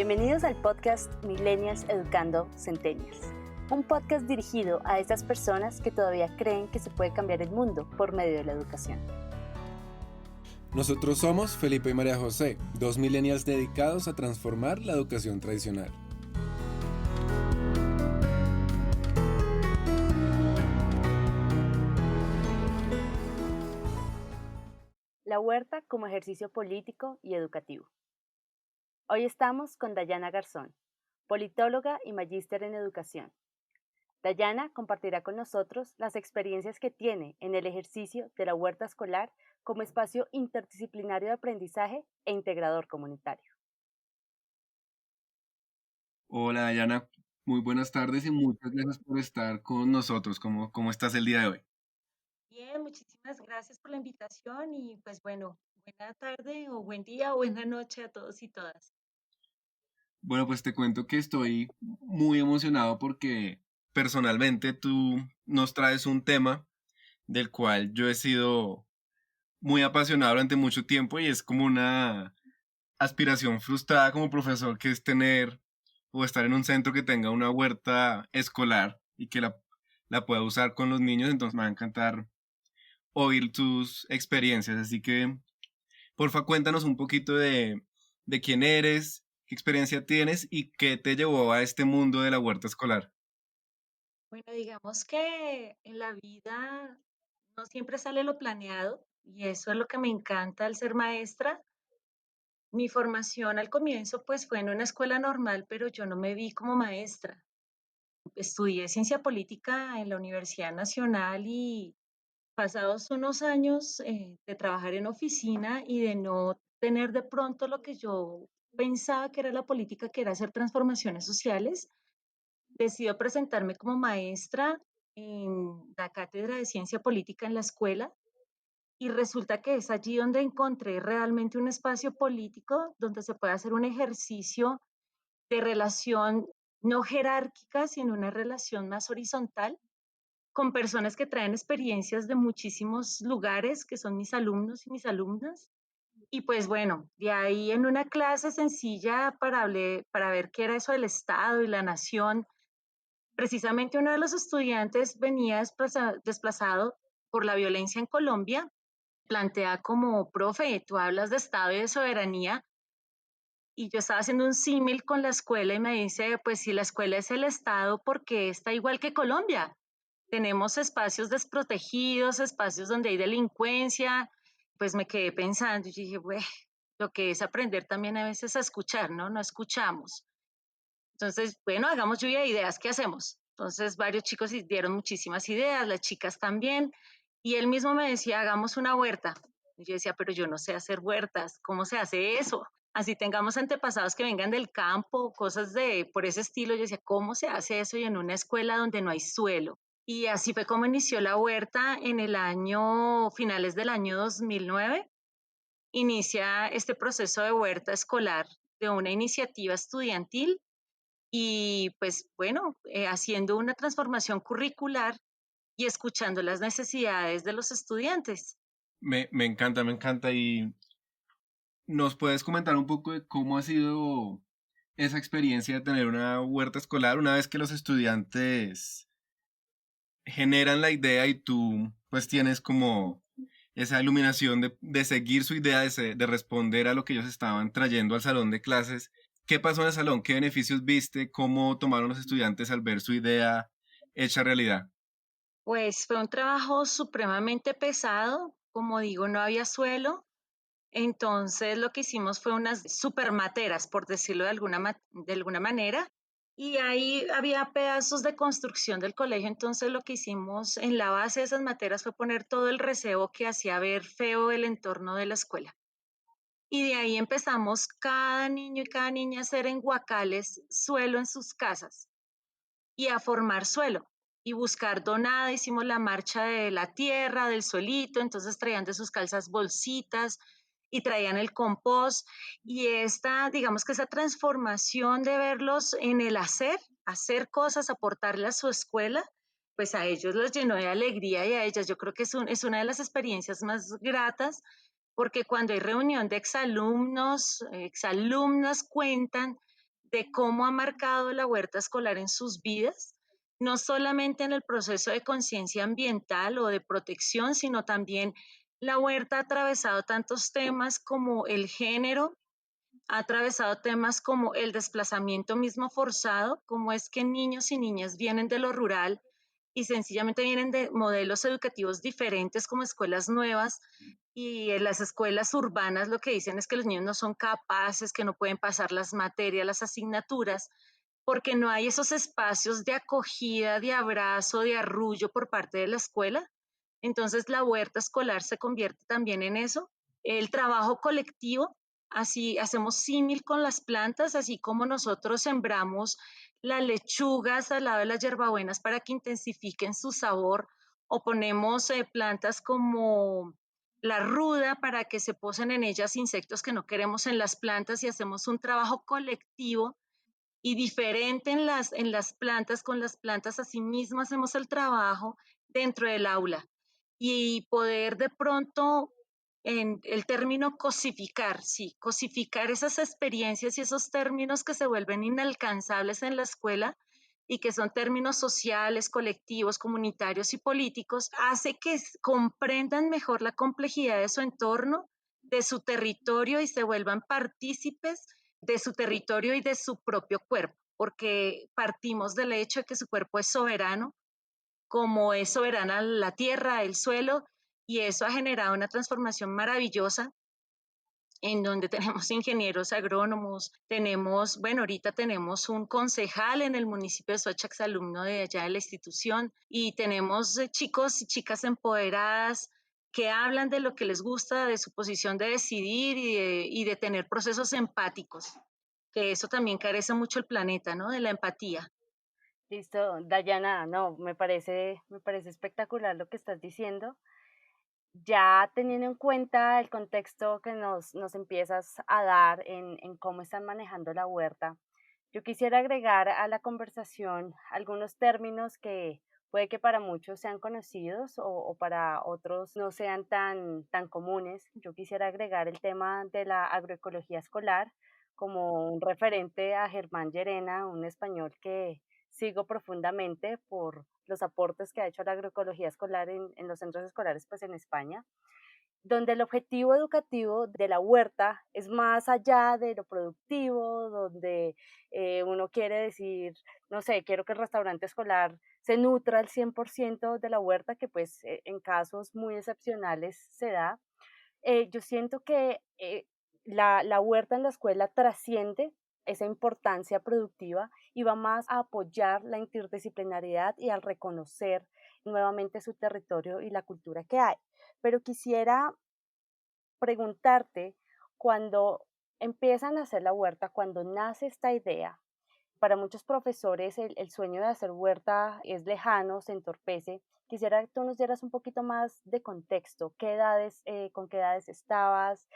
Bienvenidos al podcast Millennials Educando Centennials, un podcast dirigido a esas personas que todavía creen que se puede cambiar el mundo por medio de la educación. Nosotros somos Felipe y María José, dos millennials dedicados a transformar la educación tradicional. La huerta como ejercicio político y educativo. Hoy estamos con Dayana Garzón, politóloga y magíster en educación. Dayana compartirá con nosotros las experiencias que tiene en el ejercicio de la huerta escolar como espacio interdisciplinario de aprendizaje e integrador comunitario. Hola Dayana, muy buenas tardes y muchas gracias por estar con nosotros. ¿Cómo estás el día de hoy? Bien, muchísimas gracias por la invitación y pues bueno, buena tarde o buen día o buena noche a todos y todas. Bueno, pues te cuento que estoy muy emocionado porque personalmente tú nos traes un tema del cual yo he sido muy apasionado durante mucho tiempo y es como una aspiración frustrada como profesor, que es tener o estar en un centro que tenga una huerta escolar y que la pueda usar con los niños. Entonces me va a encantar oír tus experiencias, así que porfa cuéntanos un poquito de quién eres, qué experiencia tienes y qué te llevó a este mundo de la huerta escolar. Bueno, digamos que en la vida no siempre sale lo planeado y eso es lo que me encanta al ser maestra. Mi formación al comienzo pues fue en una escuela normal, pero yo no me vi como maestra. Estudié ciencia política en la Universidad Nacional y pasados unos años de trabajar en oficina y de no tener de pronto lo que yo pensaba que era la política, que era hacer transformaciones sociales, decido presentarme como maestra en la cátedra de ciencia política en la escuela y resulta que es allí donde encontré realmente un espacio político donde se puede hacer un ejercicio de relación no jerárquica, sino una relación más horizontal con personas que traen experiencias de muchísimos lugares, que son mis alumnos y mis alumnas. Y pues bueno, de ahí en una clase sencilla para ver qué era eso del Estado y la nación, precisamente uno de los estudiantes venía desplazado por la violencia en Colombia, plantea como, profe, tú hablas de Estado y de soberanía, y yo estaba haciendo un símil con la escuela y me dice, pues si la escuela es el Estado, ¿por qué está igual que Colombia? Tenemos espacios desprotegidos, espacios donde hay delincuencia, pues me quedé pensando y dije, bueno, lo que es aprender también a veces a escuchar, ¿no? No escuchamos. Entonces, bueno, hagamos lluvia de ideas, ¿qué hacemos? Entonces, varios chicos dieron muchísimas ideas, las chicas también, y él mismo me decía, hagamos una huerta. Y yo decía, pero yo no sé hacer huertas, ¿cómo se hace eso? Así tengamos antepasados que vengan del campo, cosas de por ese estilo. Yo decía, ¿cómo se hace eso? Y en una escuela donde no hay suelo. Y así fue como inició la huerta en el año, finales del año 2009. Inicia este proceso de huerta escolar de una iniciativa estudiantil y pues bueno, haciendo una transformación curricular y escuchando las necesidades de los estudiantes. Me encanta, me encanta. ¿Y nos puedes comentar un poco de cómo ha sido esa experiencia de tener una huerta escolar una vez que los estudiantes generan la idea y tú pues tienes como esa iluminación de seguir su idea, de responder a lo que ellos estaban trayendo al salón de clases? ¿Qué pasó en el salón? ¿Qué beneficios viste? ¿Cómo tomaron los estudiantes al ver su idea hecha realidad? Pues fue un trabajo supremamente pesado, como digo, no había suelo, entonces lo que hicimos fue unas supermateras, por decirlo de alguna manera, y ahí había pedazos de construcción del colegio, entonces lo que hicimos en la base de esas materas fue poner todo el recebo que hacía ver feo el entorno de la escuela. Y de ahí empezamos cada niño y cada niña a hacer en guacales suelo en sus casas y a formar suelo y buscar donada. Hicimos la marcha de la tierra, del suelito, entonces traían de sus calzas bolsitas y traían el compost. Y esta, digamos que esa transformación de verlos en el hacer cosas, aportarle a su escuela, pues a ellos los llenó de alegría y a ellas yo creo que es una de las experiencias más gratas porque cuando hay reunión de exalumnos, exalumnas cuentan de cómo ha marcado la huerta escolar en sus vidas, no solamente en el proceso de conciencia ambiental o de protección, sino también la huerta ha atravesado tantos temas como el género, ha atravesado temas como el desplazamiento mismo forzado, como es que niños y niñas vienen de lo rural y sencillamente vienen de modelos educativos diferentes como escuelas nuevas y en las escuelas urbanas lo que dicen es que los niños no son capaces, que no pueden pasar las materias, las asignaturas, porque no hay esos espacios de acogida, de abrazo, de arrullo por parte de la escuela. Entonces la huerta escolar se convierte también en eso. El trabajo colectivo, así hacemos símil con las plantas, así como nosotros sembramos las lechugas al lado de las hierbabuenas para que intensifiquen su sabor, o ponemos plantas como la ruda para que se posen en ellas insectos que no queremos en las plantas y hacemos un trabajo colectivo y diferente en las plantas, con las plantas asimismo hacemos el trabajo dentro del aula y poder de pronto en el término cosificar, sí, cosificar esas experiencias y esos términos que se vuelven inalcanzables en la escuela y que son términos sociales, colectivos, comunitarios y políticos, hace que comprendan mejor la complejidad de su entorno, de su territorio y se vuelvan partícipes de su territorio y de su propio cuerpo, porque partimos del hecho de que su cuerpo es soberano, como es soberana la tierra, el suelo, y eso ha generado una transformación maravillosa en donde tenemos ingenieros agrónomos, tenemos, bueno, ahorita tenemos un concejal en el municipio de Soacha, alumno de allá de la institución, y tenemos chicos y chicas empoderadas que hablan de lo que les gusta, de su posición de decidir y de tener procesos empáticos, que eso también carece mucho el planeta, ¿no? De la empatía. Listo, Dayana, no, me parece espectacular lo que estás diciendo. Ya teniendo en cuenta el contexto que nos empiezas a dar en cómo están manejando la huerta, yo quisiera agregar a la conversación algunos términos que puede que para muchos sean conocidos o para otros no sean tan comunes. Yo quisiera agregar el tema de la agroecología escolar como un referente a Germán Llerena, un español que sigo profundamente por los aportes que ha hecho a la agroecología escolar en los centros escolares pues en España, donde el objetivo educativo de la huerta es más allá de lo productivo, donde uno quiere decir, no sé, quiero que el restaurante escolar se nutra al 100% de la huerta, que pues en casos muy excepcionales se da. Yo siento que la huerta en la escuela trasciende esa importancia productiva y va más a apoyar la interdisciplinariedad y al reconocer nuevamente su territorio y la cultura que hay. Pero quisiera preguntarte, cuando empiezan a hacer la huerta, cuando nace esta idea, para muchos profesores el sueño de hacer huerta es lejano, se entorpece. Quisiera que tú nos dieras un poquito más de contexto, qué edades, con qué edades estabas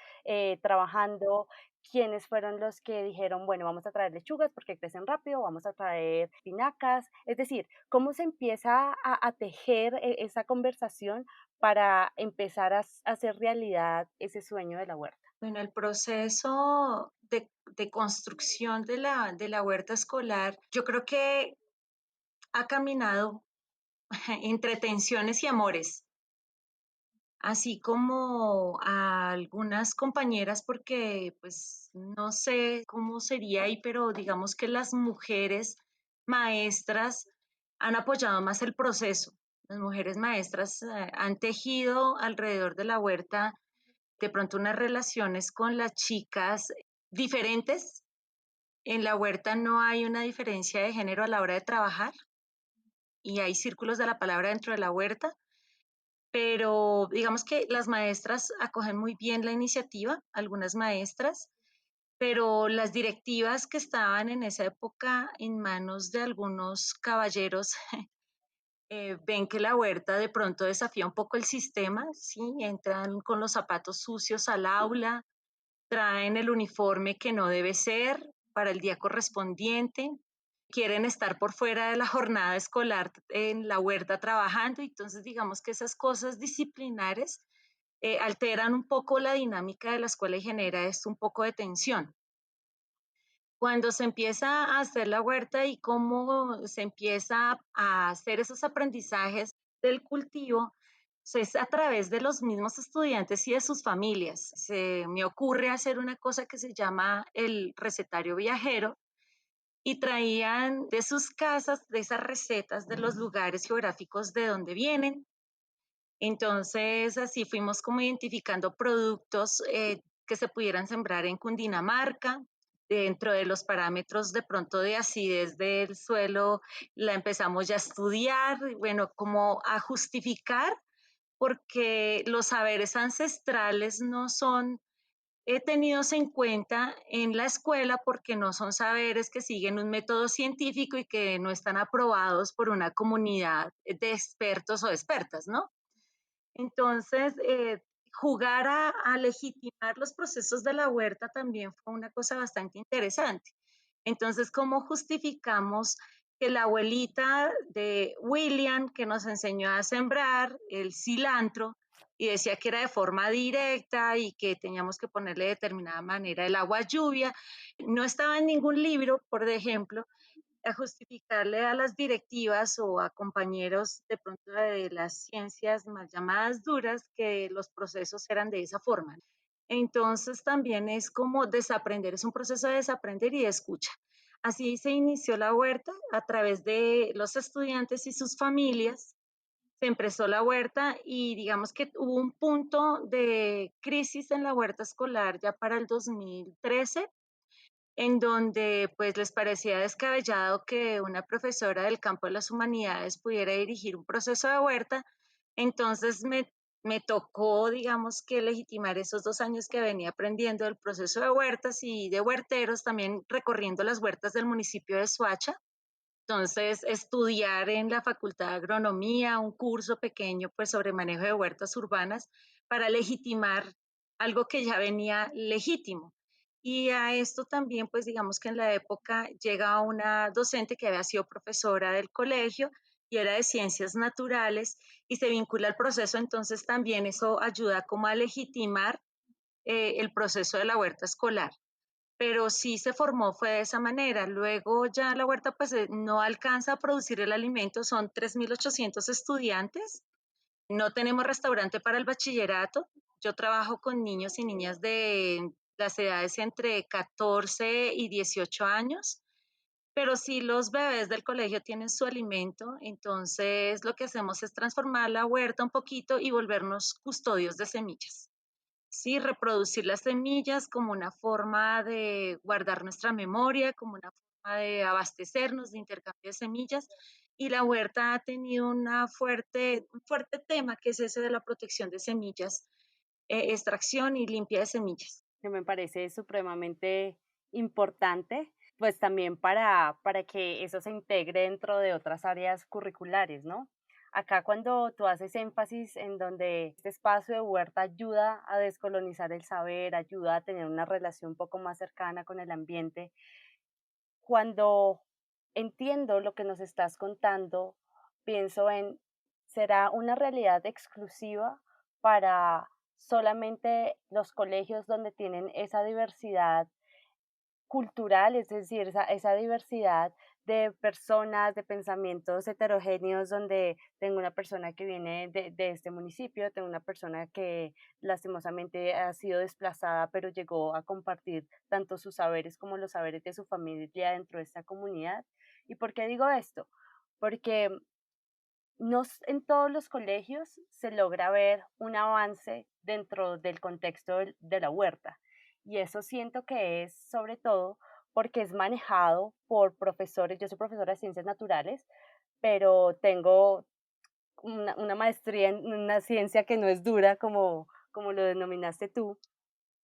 trabajando, quiénes fueron los que dijeron, bueno, vamos a traer lechugas porque crecen rápido, vamos a traer espinacas, es decir, cómo se empieza a tejer esa conversación para empezar a hacer realidad ese sueño de la huerta. Bueno, el proceso de construcción de la huerta escolar, yo creo que ha caminado entre tensiones y amores, así como a algunas compañeras, porque pues no sé cómo sería ahí, pero digamos que las mujeres maestras han apoyado más el proceso. Las mujeres maestras han tejido alrededor de la huerta de pronto unas relaciones con las chicas diferentes. En la huerta no hay una diferencia de género a la hora de trabajar y hay círculos de la palabra dentro de la huerta, pero digamos que las maestras acogen muy bien la iniciativa, algunas maestras, pero las directivas que estaban en esa época en manos de algunos caballeros ven que la huerta de pronto desafía un poco el sistema, ¿sí? Entran con los zapatos sucios al aula, traen el uniforme que no debe ser para el día correspondiente, quieren estar por fuera de la jornada escolar en la huerta trabajando, entonces digamos que esas cosas disciplinares alteran un poco la dinámica de la escuela y genera esto un poco de tensión. Cuando se empieza a hacer la huerta y cómo se empieza a hacer esos aprendizajes del cultivo, es a través de los mismos estudiantes y de sus familias. Se me ocurre hacer una cosa que se llama el recetario viajero y traían de sus casas de esas recetas de los lugares geográficos de donde vienen. Entonces, así fuimos como identificando productos que se pudieran sembrar en Cundinamarca. Dentro de los parámetros de pronto de acidez del suelo, la empezamos ya a estudiar, bueno, como a justificar, porque los saberes ancestrales no son tenidos en cuenta en la escuela porque no son saberes que siguen un método científico y que no están aprobados por una comunidad de expertos o expertas, ¿no? Entonces, jugar a legitimar los procesos de la huerta también fue una cosa bastante interesante. Entonces, ¿cómo justificamos que la abuelita de William, que nos enseñó a sembrar el cilantro, y decía que era de forma directa y que teníamos que ponerle de determinada manera el agua lluvia, no estaba en ningún libro, por ejemplo, a justificarle a las directivas o a compañeros de pronto de las ciencias más llamadas duras que los procesos eran de esa forma? Entonces también es como desaprender, es un proceso de desaprender y de escucha. Así se inició la huerta a través de los estudiantes y sus familias. Se empezó la huerta y digamos que hubo un punto de crisis en la huerta escolar ya para el 2013 en donde pues les parecía descabellado que una profesora del campo de las humanidades pudiera dirigir un proceso de huerta. Entonces me tocó, digamos, que legitimar esos 2 años que venía aprendiendo del proceso de huertas y de huerteros, también recorriendo las huertas del municipio de Soacha. Entonces, estudiar en la Facultad de Agronomía un curso pequeño pues sobre manejo de huertas urbanas para legitimar algo que ya venía legítimo. Y a esto también, pues digamos que en la época llega una docente que había sido profesora del colegio y era de ciencias naturales y se vincula al proceso, entonces también eso ayuda como a legitimar el proceso de la huerta escolar, pero sí se formó, fue de esa manera. Luego ya la huerta pues no alcanza a producir el alimento, son 3.800 estudiantes, no tenemos restaurante para el bachillerato. Yo trabajo con niños y niñas de las edades entre 14 y 18 años, pero sí los bebés del colegio tienen su alimento, entonces lo que hacemos es transformar la huerta un poquito y volvernos custodios de semillas. Sí, reproducir las semillas como una forma de guardar nuestra memoria, como una forma de abastecernos, de intercambio de semillas. Y la huerta ha tenido un fuerte tema que es ese de la protección de semillas, extracción y limpia de semillas. Que me parece supremamente importante, pues también para que eso se integre dentro de otras áreas curriculares, ¿no? Acá cuando tú haces énfasis en donde este espacio de huerta ayuda a descolonizar el saber, ayuda a tener una relación un poco más cercana con el ambiente, cuando entiendo lo que nos estás contando, pienso en, ¿será una realidad exclusiva para solamente los colegios donde tienen esa diversidad cultural, es decir, esa diversidad de personas, de pensamientos heterogéneos, donde tengo una persona que viene de este municipio, tengo una persona que lastimosamente ha sido desplazada, pero llegó a compartir tanto sus saberes como los saberes de su familia dentro de esta comunidad? ¿Y por qué digo esto? Porque no en todos los colegios se logra ver un avance dentro del contexto de la huerta. Y eso siento que es sobre todo porque es manejado por profesores. Yo soy profesora de ciencias naturales, pero tengo una maestría en una ciencia que no es dura como lo denominaste tú.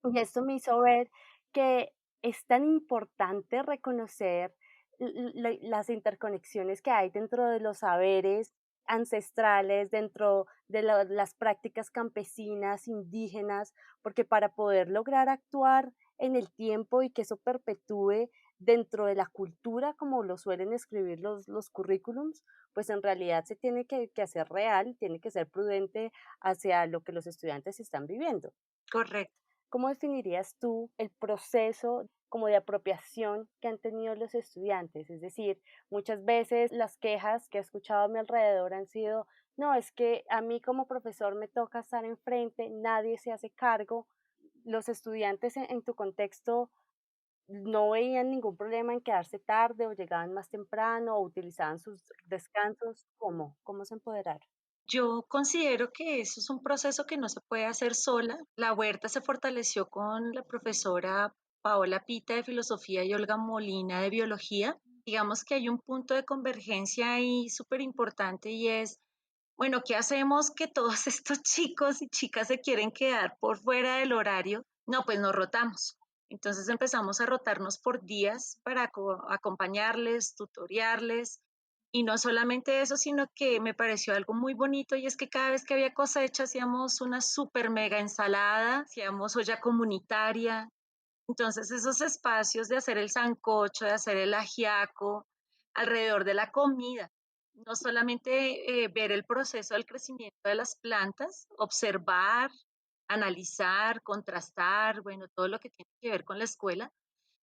Y esto me hizo ver que es tan importante reconocer las interconexiones que hay dentro de los saberes ancestrales, dentro de las prácticas campesinas, indígenas, porque para poder lograr actuar en el tiempo y que eso perpetúe dentro de la cultura, como lo suelen escribir los currículums, pues en realidad se tiene que hacer real, tiene que ser prudente hacia lo que los estudiantes están viviendo. Correcto. ¿Cómo definirías tú el proceso como de apropiación que han tenido los estudiantes. Es decir, muchas veces las quejas que he escuchado a mi alrededor han sido, no, es que a mí como profesor me toca estar enfrente, nadie se hace cargo. Los estudiantes en tu contexto no veían ningún problema en quedarse tarde o llegaban más temprano o utilizaban sus descansos. ¿Cómo se empoderaron? Yo considero que eso es un proceso que no se puede hacer sola. La huerta se fortaleció con la profesora Paola Pita de filosofía y Olga Molina de biología. Digamos que hay un punto de convergencia ahí súper importante y es, bueno, ¿qué hacemos que todos estos chicos y chicas se quieren quedar por fuera del horario? No, pues nos rotamos. Entonces empezamos a rotarnos por días para acompañarles, tutoriarles. Y no solamente eso, sino que me pareció algo muy bonito y es que cada vez que había cosecha hacíamos una super mega ensalada, hacíamos olla comunitaria. Entonces esos espacios de hacer el sancocho, de hacer el ajiaco alrededor de la comida, no solamente ver el proceso del crecimiento de las plantas, observar, analizar, contrastar, bueno, todo lo que tiene que ver con la escuela,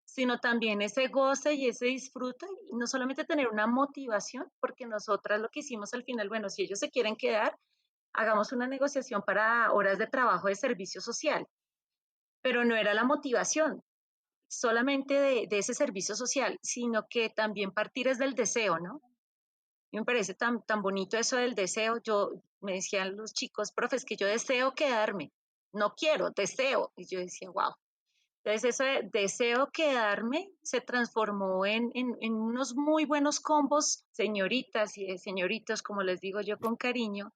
sino también ese goce y ese disfrute, y no solamente tener una motivación, porque nosotras lo que hicimos al final, bueno, si ellos se quieren quedar, hagamos una negociación para horas de trabajo de servicio social, pero no era la motivación solamente de ese servicio social, sino que también partir es del deseo, ¿no? Y me parece tan bonito eso del deseo. Yo me decían los chicos, profes, que yo deseo quedarme, no quiero, deseo. Y yo decía, wow. Entonces, eso de deseo quedarme se transformó en unos muy buenos combos, señoritas y señoritos, como les digo yo con cariño,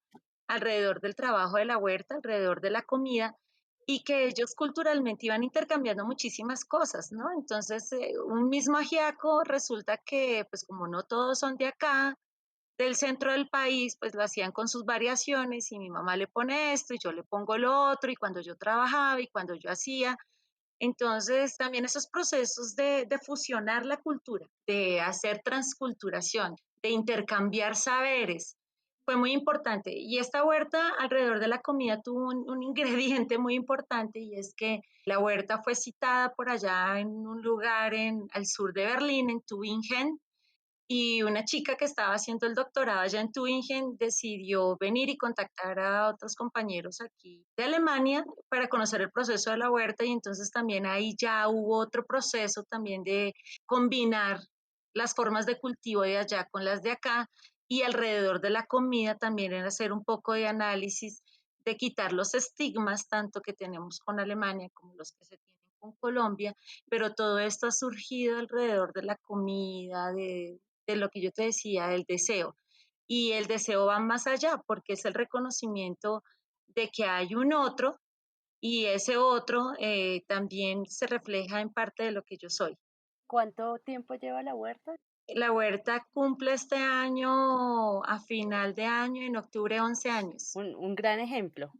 alrededor del trabajo de la huerta, alrededor de la comida, y que ellos culturalmente iban intercambiando muchísimas cosas, ¿no? Entonces, un mismo ajiaco resulta que, pues como no todos son de acá, del centro del país, pues lo hacían con sus variaciones y mi mamá le pone esto y yo le pongo lo otro y cuando yo trabajaba y cuando yo hacía, entonces, también esos procesos de fusionar la cultura, de hacer transculturación, de intercambiar saberes, fue muy importante. Y esta huerta alrededor de la comida tuvo un ingrediente muy importante y es que la huerta fue citada por allá en un lugar al sur de Berlín, en Tübingen, y una chica que estaba haciendo el doctorado allá en Tübingen decidió venir y contactar a otros compañeros aquí de Alemania para conocer el proceso de la huerta y entonces también ahí ya hubo otro proceso también de combinar las formas de cultivo de allá con las de acá y alrededor de la comida también era hacer un poco de análisis de quitar los estigmas tanto que tenemos con Alemania como los que se tienen con Colombia, pero todo esto ha surgido alrededor de la comida, de lo que yo te decía, el deseo. Y el deseo va más allá porque es el reconocimiento de que hay un otro y ese otro también se refleja en parte de lo que yo soy. ¿Cuánto tiempo lleva la huerta? La huerta cumple este año, a final de año, en octubre, 11 años. Un gran ejemplo.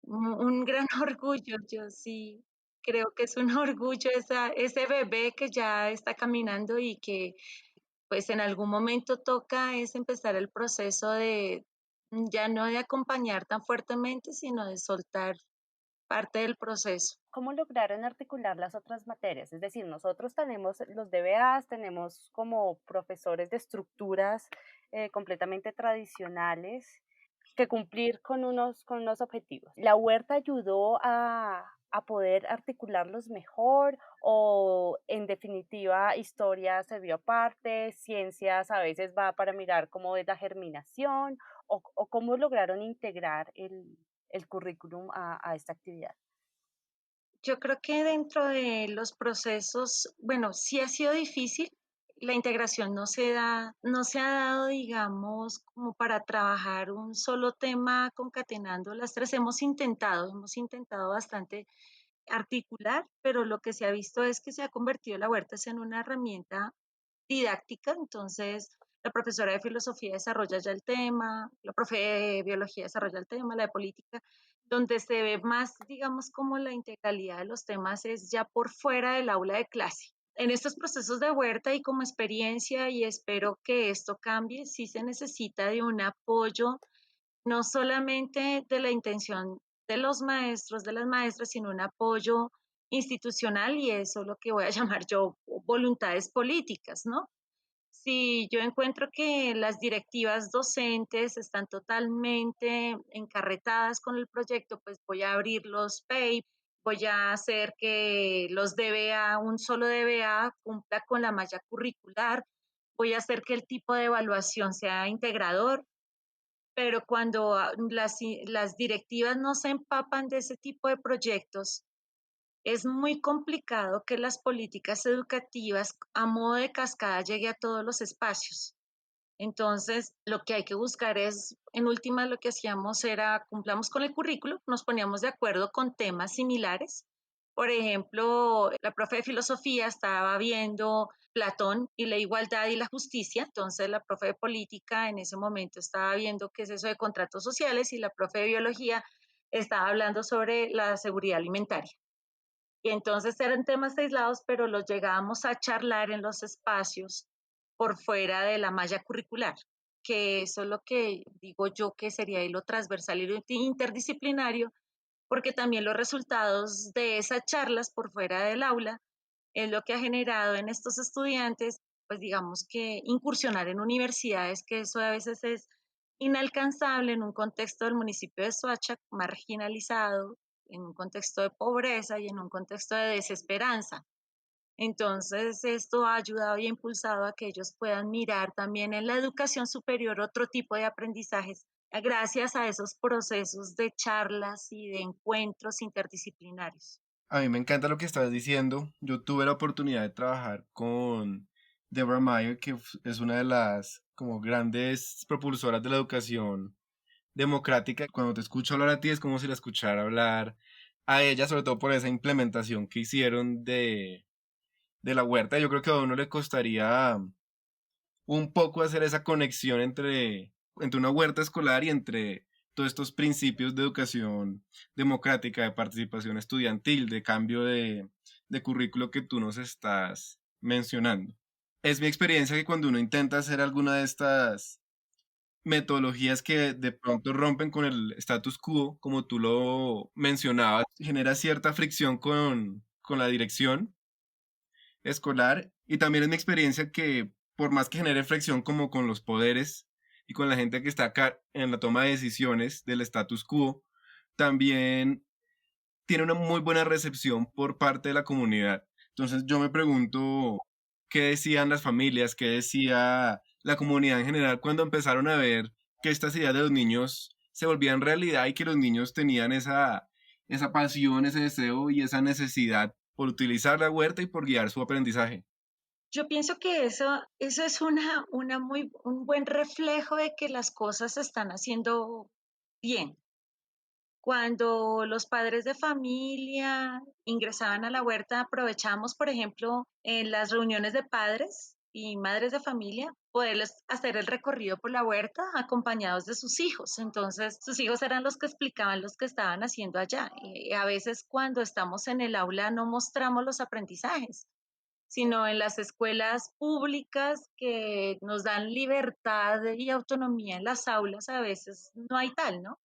Un gran orgullo, yo sí creo que es un orgullo ese bebé que ya está caminando y que pues en algún momento toca es empezar el proceso de ya no de acompañar tan fuertemente, sino de soltar parte del proceso. ¿Cómo lograron articular las otras materias? Es decir, nosotros tenemos los DBAs, tenemos como profesores de estructuras completamente tradicionales que cumplir con unos objetivos. ¿La huerta ayudó a poder articularlos mejor o en definitiva historia se vio aparte, ciencias a veces va para mirar cómo es la germinación o cómo lograron integrar el currículum a esta actividad? Yo creo que dentro de los procesos, bueno, sí ha sido difícil. La integración no se ha dado, digamos, como para trabajar un solo tema concatenando las tres. Hemos intentado bastante articular, pero lo que se ha visto es que se ha convertido la huerta en una herramienta didáctica, entonces la profesora de filosofía desarrolla ya el tema, la profe de biología desarrolla el tema, la de política, donde se ve más, digamos, como la integralidad de los temas es ya por fuera del aula de clase. En estos procesos de huerta y como experiencia, y espero que esto cambie, sí se necesita de un apoyo, no solamente de la intención de los maestros, de las maestras, sino un apoyo institucional y eso es lo que voy a llamar yo voluntades políticas, ¿no? Si yo encuentro que las directivas docentes están totalmente encarretadas con el proyecto, pues voy a abrir los PEI, voy a hacer que los DBA, un solo DBA, cumpla con la malla curricular, voy a hacer que el tipo de evaluación sea integrador, pero cuando las directivas no se empapan de ese tipo de proyectos, es muy complicado que las políticas educativas a modo de cascada llegue a todos los espacios. Entonces, lo que hay que buscar es, en última, lo que hacíamos era, cumplamos con el currículo, nos poníamos de acuerdo con temas similares. Por ejemplo, la profe de filosofía estaba viendo Platón y la igualdad y la justicia, entonces la profe de política en ese momento estaba viendo qué es eso de contratos sociales y la profe de biología estaba hablando sobre la seguridad alimentaria. Y entonces eran temas aislados, pero los llegábamos a charlar en los espacios por fuera de la malla curricular, que eso es lo que digo yo que sería lo transversal y lo interdisciplinario, porque también los resultados de esas charlas por fuera del aula es lo que ha generado en estos estudiantes, pues digamos que incursionar en universidades, que eso a veces es inalcanzable en un contexto del municipio de Soacha, marginalizado, en un contexto de pobreza y en un contexto de desesperanza. Entonces, esto ha ayudado y ha impulsado a que ellos puedan mirar también en la educación superior otro tipo de aprendizajes, gracias a esos procesos de charlas y de encuentros interdisciplinarios. A mí me encanta lo que estás diciendo. Yo tuve la oportunidad de trabajar con Deborah Meyer, que es una de las como grandes propulsoras de la educación democrática. Cuando te escucho hablar a ti es como si la escuchara hablar a ella, sobre todo por esa implementación que hicieron de la huerta. Yo creo que a uno le costaría un poco hacer esa conexión entre una huerta escolar y entre todos estos principios de educación democrática, de participación estudiantil, de cambio de currículo que tú nos estás mencionando. Es mi experiencia que cuando uno intenta hacer alguna de estas metodologías que de pronto rompen con el status quo, como tú lo mencionabas, genera cierta fricción con la dirección escolar, y también es mi experiencia que por más que genere fricción como con los poderes y con la gente que está acá en la toma de decisiones del status quo, también tiene una muy buena recepción por parte de la comunidad. Entonces yo me pregunto qué decían las familias, qué decía la comunidad en general cuando empezaron a ver que estas ideas de los niños se volvían realidad y que los niños tenían esa pasión, ese deseo y esa necesidad por utilizar la huerta y por guiar su aprendizaje. Yo pienso que eso es un buen reflejo de que las cosas se están haciendo bien. Cuando los padres de familia ingresaban a la huerta, aprovechábamos, por ejemplo, en las reuniones de padres y madres de familia, poderles hacer el recorrido por la huerta acompañados de sus hijos. Entonces, sus hijos eran los que explicaban los que estaban haciendo allá. Y a veces cuando estamos en el aula no mostramos los aprendizajes, sino en las escuelas públicas que nos dan libertad y autonomía en las aulas, a veces no hay tal, ¿no?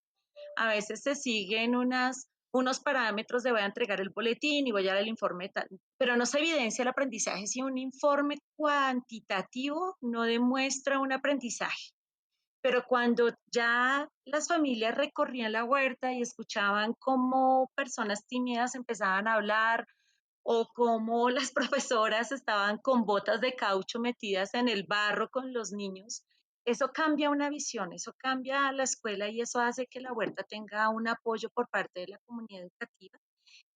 A veces se siguen unos parámetros de voy a entregar el boletín y voy a dar el informe tal, pero no se evidencia el aprendizaje. Si un informe cuantitativo no demuestra un aprendizaje, pero cuando ya las familias recorrían la huerta y escuchaban cómo personas tímidas empezaban a hablar o cómo las profesoras estaban con botas de caucho metidas en el barro con los niños. Eso cambia una visión, eso cambia la escuela y eso hace que la huerta tenga un apoyo por parte de la comunidad educativa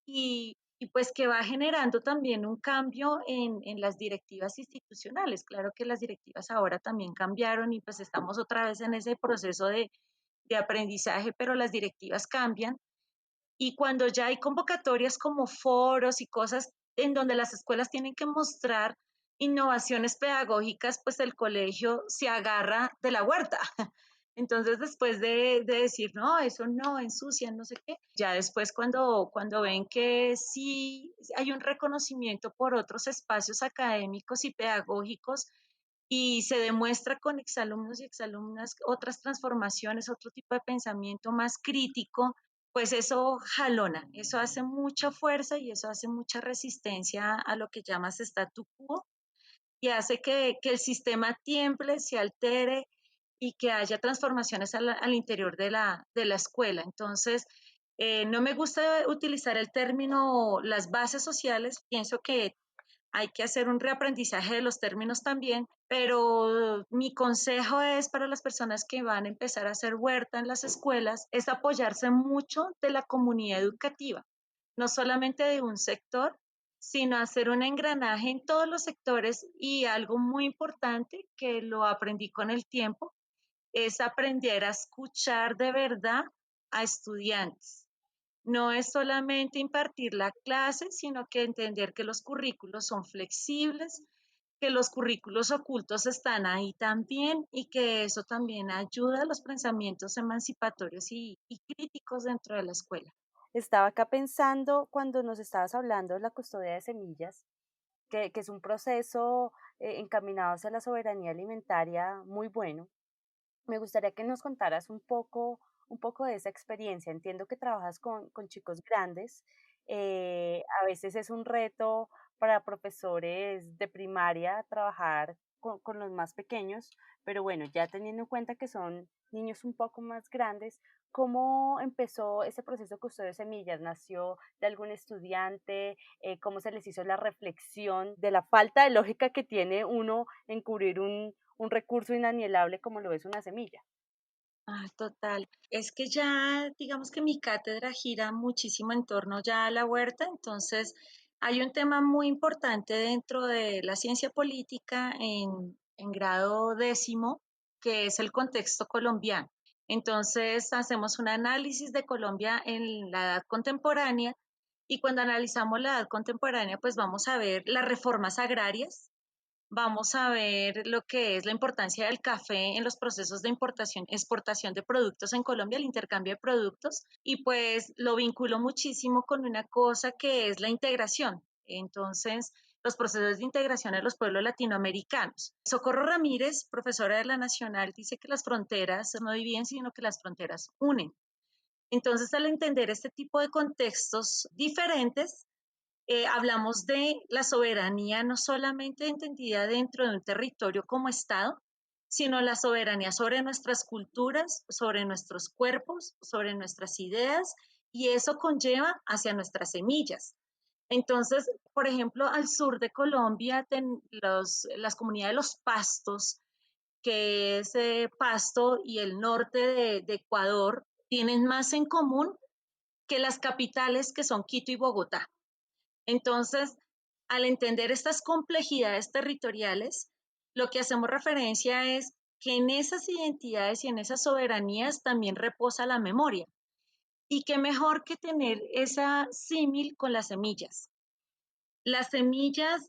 y pues que va generando también un cambio en las directivas institucionales. Claro que las directivas ahora también cambiaron y pues estamos otra vez en ese proceso de aprendizaje, pero las directivas cambian y cuando ya hay convocatorias como foros y cosas en donde las escuelas tienen que mostrar innovaciones pedagógicas, pues el colegio se agarra de la huerta. Entonces, después de decir, no, eso no, ensucian, no sé qué, ya después cuando ven que sí hay un reconocimiento por otros espacios académicos y pedagógicos y se demuestra con exalumnos y exalumnas otras transformaciones, otro tipo de pensamiento más crítico, pues eso jalona, eso hace mucha fuerza y eso hace mucha resistencia a lo que llamas statu quo y hace que el sistema tiemble, se altere y que haya transformaciones al interior de la escuela. Entonces, no me gusta utilizar el término las bases sociales, pienso que hay que hacer un reaprendizaje de los términos también, pero mi consejo es para las personas que van a empezar a hacer huerta en las escuelas, es apoyarse mucho de la comunidad educativa, no solamente de un sector, sino hacer un engranaje en todos los sectores y algo muy importante que lo aprendí con el tiempo, es aprender a escuchar de verdad a estudiantes. No es solamente impartir la clase, sino que entender que los currículos son flexibles, que los currículos ocultos están ahí también y que eso también ayuda a los pensamientos emancipatorios y críticos dentro de la escuela. Estaba acá pensando cuando nos estabas hablando de la custodia de semillas, que es un proceso encaminado hacia la soberanía alimentaria muy bueno. Me gustaría que nos contaras un poco de esa experiencia. Entiendo que trabajas con chicos grandes. A veces es un reto para profesores de primaria trabajar con los más pequeños, pero bueno, ya teniendo en cuenta que son niños un poco más grandes, ¿cómo empezó ese proceso de custodio de semillas? ¿Nació de algún estudiante? ¿Cómo se les hizo la reflexión de la falta de lógica que tiene uno en cubrir un recurso inanielable como lo es una semilla? Ah, total. Es que ya, digamos que mi cátedra gira muchísimo en torno ya a la huerta, entonces hay un tema muy importante dentro de la ciencia política en grado décimo, que es el contexto colombiano. Entonces hacemos un análisis de Colombia en la edad contemporánea y cuando analizamos la edad contemporánea, pues vamos a ver las reformas agrarias. Vamos a ver lo que es la importancia del café en los procesos de importación, exportación de productos en Colombia, el intercambio de productos, y pues lo vinculo muchísimo con una cosa que es la integración. Entonces, los procesos de integración de los pueblos latinoamericanos. Socorro Ramírez, profesora de la Nacional, dice que las fronteras no dividen, sino que las fronteras unen. Entonces, al entender este tipo de contextos diferentes, hablamos de la soberanía no solamente entendida dentro de un territorio como Estado, sino la soberanía sobre nuestras culturas, sobre nuestros cuerpos, sobre nuestras ideas, y eso conlleva hacia nuestras semillas. Entonces, por ejemplo, al sur de Colombia, las comunidades de los pastos, que es Pasto y el norte de Ecuador, tienen más en común que las capitales que son Quito y Bogotá. Entonces, al entender estas complejidades territoriales, lo que hacemos referencia es que en esas identidades y en esas soberanías también reposa la memoria. Y qué mejor que tener esa símil con las semillas. Las semillas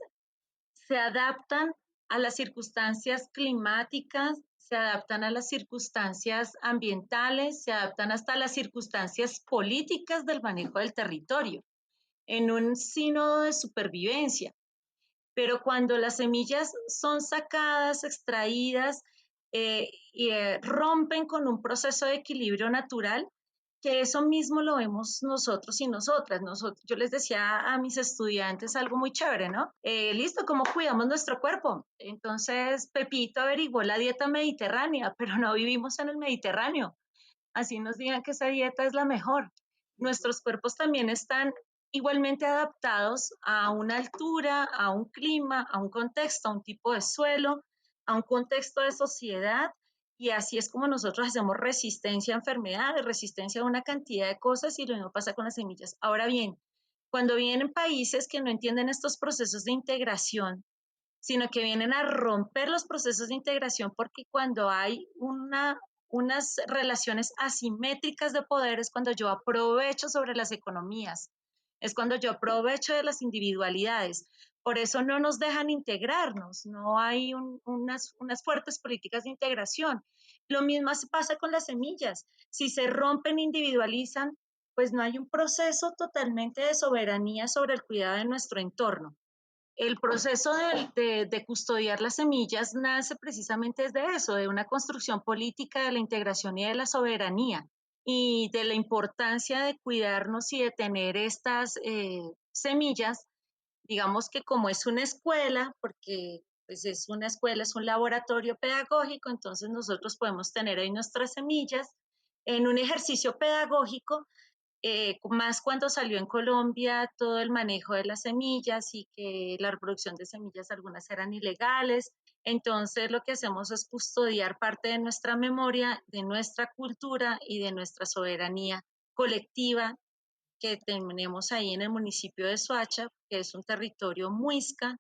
se adaptan a las circunstancias climáticas, se adaptan a las circunstancias ambientales, se adaptan hasta a las circunstancias políticas del manejo del territorio en un sínodo de supervivencia. Pero cuando las semillas son sacadas, extraídas, rompen con un proceso de equilibrio natural, que eso mismo lo vemos nosotros y nosotras. Yo les decía a mis estudiantes algo muy chévere, ¿no? Listo, ¿cómo cuidamos nuestro cuerpo? Entonces, Pepito averiguó la dieta mediterránea, pero no vivimos en el Mediterráneo. Así nos digan que esa dieta es la mejor. Nuestros cuerpos también están igualmente adaptados a una altura, a un clima, a un contexto, a un tipo de suelo, a un contexto de sociedad. Y así es como nosotros hacemos resistencia a enfermedades, resistencia a una cantidad de cosas y lo mismo pasa con las semillas. Ahora bien, cuando vienen países que no entienden estos procesos de integración, sino que vienen a romper los procesos de integración porque cuando hay unas relaciones asimétricas de poder es cuando yo aprovecho sobre las economías, es cuando yo aprovecho de las individualidades. Por eso no nos dejan integrarnos, no hay unas fuertes políticas de integración. Lo mismo pasa con las semillas. Si se rompen, individualizan, pues no hay un proceso totalmente de soberanía sobre el cuidado de nuestro entorno. El proceso de custodiar las semillas nace precisamente desde eso, de una construcción política de la integración y de la soberanía. y de la importancia de cuidarnos y de tener estas semillas, digamos que como es una escuela, porque pues es una escuela, es un laboratorio pedagógico, entonces nosotros podemos tener ahí nuestras semillas en un ejercicio pedagógico, más cuando salió en Colombia todo el manejo de las semillas y que la reproducción de semillas algunas eran ilegales. Entonces lo que hacemos es custodiar parte de nuestra memoria, de nuestra cultura y de nuestra soberanía colectiva que tenemos ahí en el municipio de Soacha, que es un territorio muisca,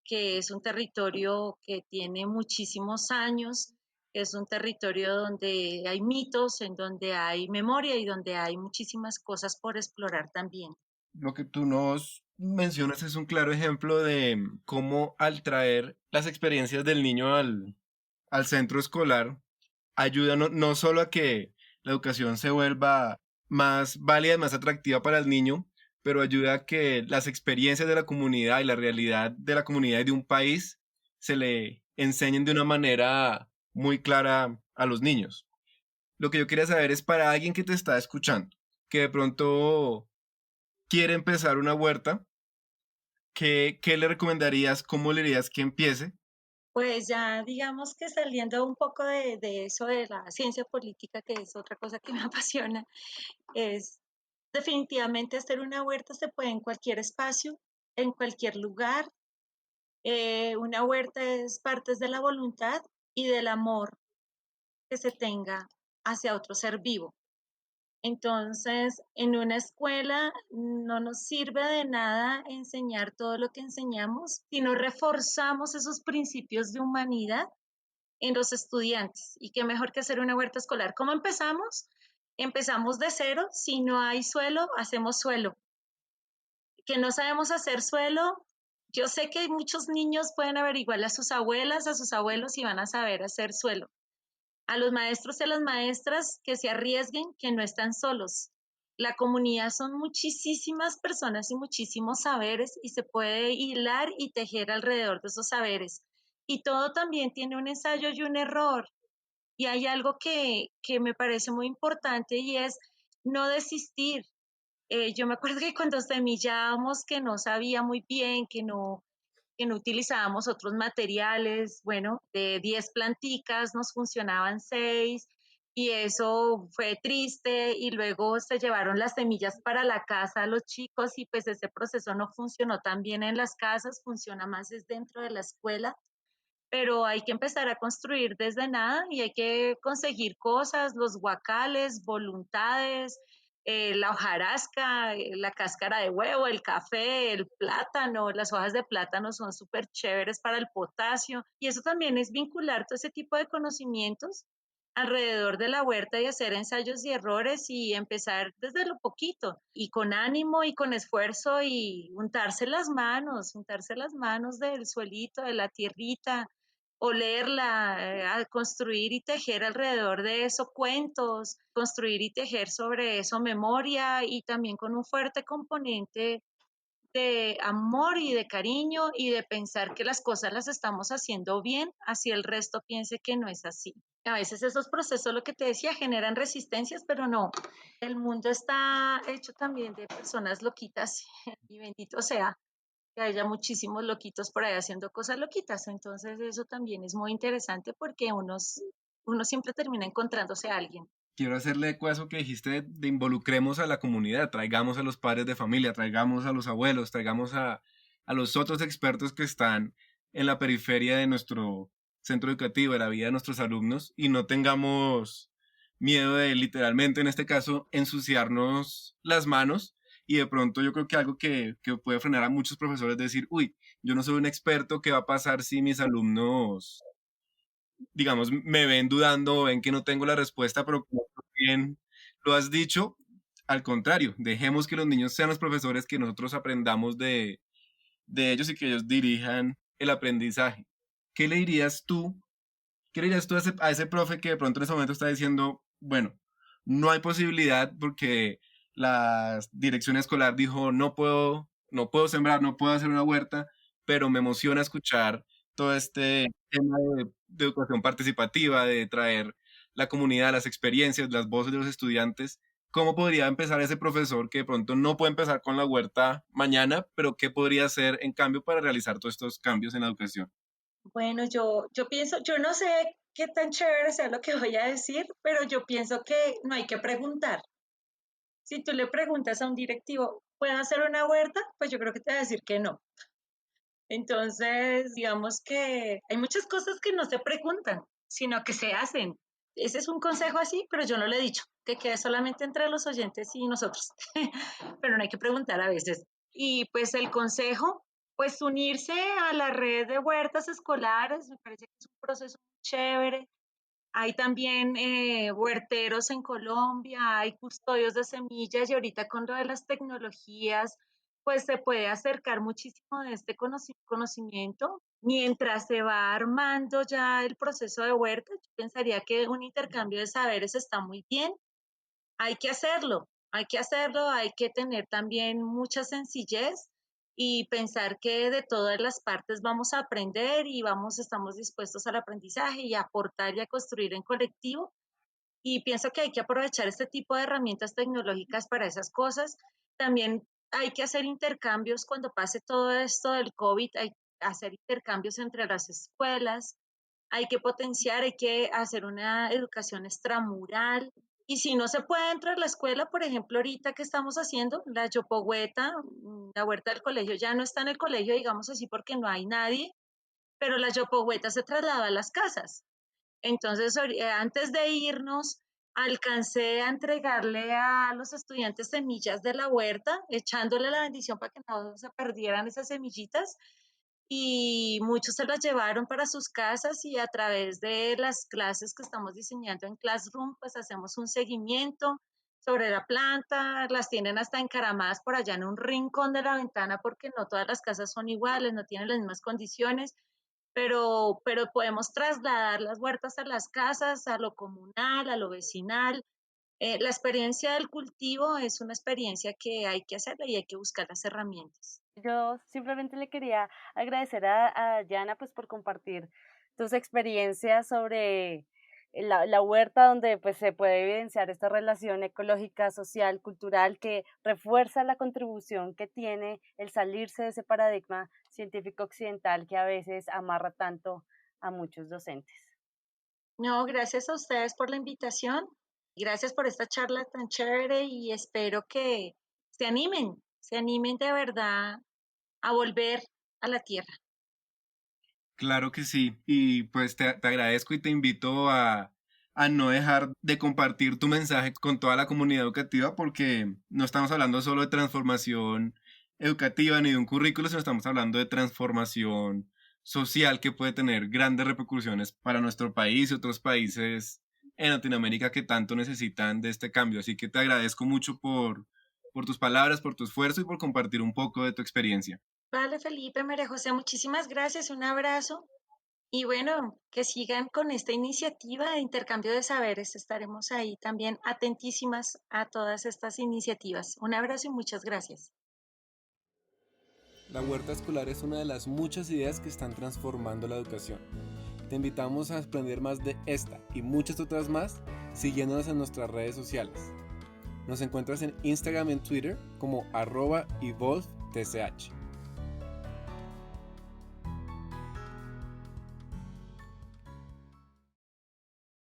que es un territorio que tiene muchísimos años, es un territorio donde hay mitos, en donde hay memoria y donde hay muchísimas cosas por explorar también. Lo que tú nos mencionas es un claro ejemplo de cómo al traer las experiencias del niño al centro escolar, ayuda no solo a que la educación se vuelva más válida, más atractiva para el niño, pero ayuda a que las experiencias de la comunidad y la realidad de la comunidad y de un país se le enseñen de una manera muy clara a los niños. Lo que yo quería saber es para alguien que te está escuchando, que de pronto quiere empezar una huerta, ¿qué le recomendarías? ¿Cómo le dirías que empiece? Pues ya digamos que saliendo un poco de eso de la ciencia política, que es otra cosa que me apasiona, es definitivamente hacer una huerta se puede en cualquier espacio, en cualquier lugar. Una huerta es parte de la voluntad y del amor que se tenga hacia otro ser vivo. Entonces, en una escuela no nos sirve de nada enseñar todo lo que enseñamos si no reforzamos esos principios de humanidad en los estudiantes. Y qué mejor que hacer una huerta escolar. ¿Cómo empezamos? Empezamos de cero. Si no hay suelo, hacemos suelo. Que no sabemos hacer suelo, yo sé que muchos niños pueden averiguarle a sus abuelas, a sus abuelos y van a saber hacer suelo. A los maestros y a las maestras que se arriesguen, que no están solos. La comunidad son muchísimas personas y muchísimos saberes y se puede hilar y tejer alrededor de esos saberes. Y todo también tiene un ensayo y un error. Y hay algo que me parece muy importante y es no desistir. Yo me acuerdo que cuando semillábamos que no sabía muy bien, que no utilizábamos otros materiales, bueno, de 10 planticas nos funcionaban 6 y eso fue triste y luego se llevaron las semillas para la casa a los chicos y pues ese proceso no funcionó tan bien en las casas, funciona más es dentro de la escuela, pero hay que empezar a construir desde nada y hay que conseguir cosas, los guacales, voluntades, la hojarasca, la cáscara de huevo, el café, el plátano, las hojas de plátano son súper chéveres para el potasio y eso también es vincular todo ese tipo de conocimientos alrededor de la huerta y hacer ensayos y errores y empezar desde lo poquito y con ánimo y con esfuerzo y untarse las manos del suelito, de la tierrita, olerla, a construir y tejer alrededor de eso cuentos, construir y tejer sobre eso memoria y también con un fuerte componente de amor y de cariño y de pensar que las cosas las estamos haciendo bien, así el resto piense que no es así. A veces esos procesos, lo que te decía, generan resistencias, pero no, el mundo está hecho también de personas loquitas y bendito sea que haya muchísimos loquitos por ahí haciendo cosas loquitas. Entonces eso también es muy interesante porque uno siempre termina encontrándose a alguien. Quiero hacerle eco a eso que dijiste de involucremos a la comunidad, traigamos a los padres de familia, traigamos a los abuelos, traigamos a los otros expertos que están en la periferia de nuestro centro educativo, de la vida de nuestros alumnos, y no tengamos miedo de literalmente, en este caso, ensuciarnos las manos. Y de pronto yo creo que algo que puede frenar a muchos profesores es decir, uy, yo no soy un experto, ¿qué va a pasar si mis alumnos digamos, me ven dudando, ven que no tengo la respuesta, pero como tú bien lo has dicho, al contrario, dejemos que los niños sean los profesores, que nosotros aprendamos de ellos y que ellos dirijan el aprendizaje. ¿Qué le dirías tú? ¿Qué le dirías tú a ese profe que de pronto en ese momento está diciendo, bueno, no hay posibilidad porque la dirección escolar dijo, no puedo sembrar, no puedo hacer una huerta, pero me emociona escuchar todo este tema de educación participativa, de traer la comunidad, las experiencias, las voces de los estudiantes. ¿Cómo podría empezar ese profesor que de pronto no puede empezar con la huerta mañana, pero qué podría hacer en cambio para realizar todos estos cambios en la educación? Bueno, yo pienso, yo no sé qué tan chévere sea lo que voy a decir, pero yo pienso que no hay que preguntar. Si tú le preguntas a un directivo, ¿puedo hacer una huerta? Pues yo creo que te va a decir que no. Entonces, digamos que hay muchas cosas que no se preguntan, sino que se hacen. Ese es un consejo así, pero yo no lo he dicho, que quede solamente entre los oyentes y nosotros. Pero no hay que preguntar a veces. Y pues el consejo, pues unirse a la red de huertas escolares, me parece que es un proceso chévere. Hay también huerteros en Colombia, hay custodios de semillas y ahorita con lo de las tecnologías, pues se puede acercar muchísimo de este conocimiento. Mientras se va armando ya el proceso de huerta, yo pensaría que un intercambio de saberes está muy bien. Hay que hacerlo, hay que hacerlo, hay que tener también mucha sencillez y pensar que de todas las partes vamos a aprender y estamos dispuestos al aprendizaje y a aportar y a construir en colectivo. Y pienso que hay que aprovechar este tipo de herramientas tecnológicas para esas cosas. También hay que hacer intercambios cuando pase todo esto del COVID, hay que hacer intercambios entre las escuelas, hay que potenciar, hay que hacer una educación extramural. Y si no se puede entrar a la escuela, por ejemplo, ahorita que estamos haciendo, la Yopohueta, la huerta del colegio ya no está en el colegio, digamos así, porque no hay nadie, pero la Yopohueta se traslada a las casas. Entonces, antes de irnos, alcancé a entregarle a los estudiantes semillas de la huerta, echándole la bendición para que no se perdieran esas semillitas y muchos se las llevaron para sus casas y a través de las clases que estamos diseñando en Classroom, pues hacemos un seguimiento sobre la planta, las tienen hasta encaramadas por allá en un rincón de la ventana porque no todas las casas son iguales, no tienen las mismas condiciones, pero podemos trasladar las huertas a las casas, a lo comunal, a lo vecinal. La experiencia del cultivo es una experiencia que hay que hacerla y hay que buscar las herramientas. Yo simplemente le quería agradecer a Yana pues por compartir tus experiencias sobre la huerta donde pues se puede evidenciar esta relación ecológica, social, cultural que refuerza la contribución que tiene el salirse de ese paradigma científico occidental que a veces amarra tanto a muchos docentes. No, gracias a ustedes por la invitación. Gracias por esta charla tan chévere y espero que se animen de verdad a volver a la tierra. Claro que sí, y pues te agradezco y te invito a no dejar de compartir tu mensaje con toda la comunidad educativa porque no estamos hablando solo de transformación educativa ni de un currículo, sino estamos hablando de transformación social que puede tener grandes repercusiones para nuestro país y otros países en Latinoamérica que tanto necesitan de este cambio. Así que te agradezco mucho por tus palabras, por tu esfuerzo y por compartir un poco de tu experiencia. Vale, Felipe, María José, muchísimas gracias, un abrazo y bueno, que sigan con esta iniciativa de intercambio de saberes. Estaremos ahí también atentísimas a todas estas iniciativas. Un abrazo y muchas gracias. La huerta escolar es una de las muchas ideas que están transformando la educación. Te invitamos a aprender más de esta y muchas otras más siguiéndonos en nuestras redes sociales. Nos encuentras en Instagram y en Twitter como @evolvetch.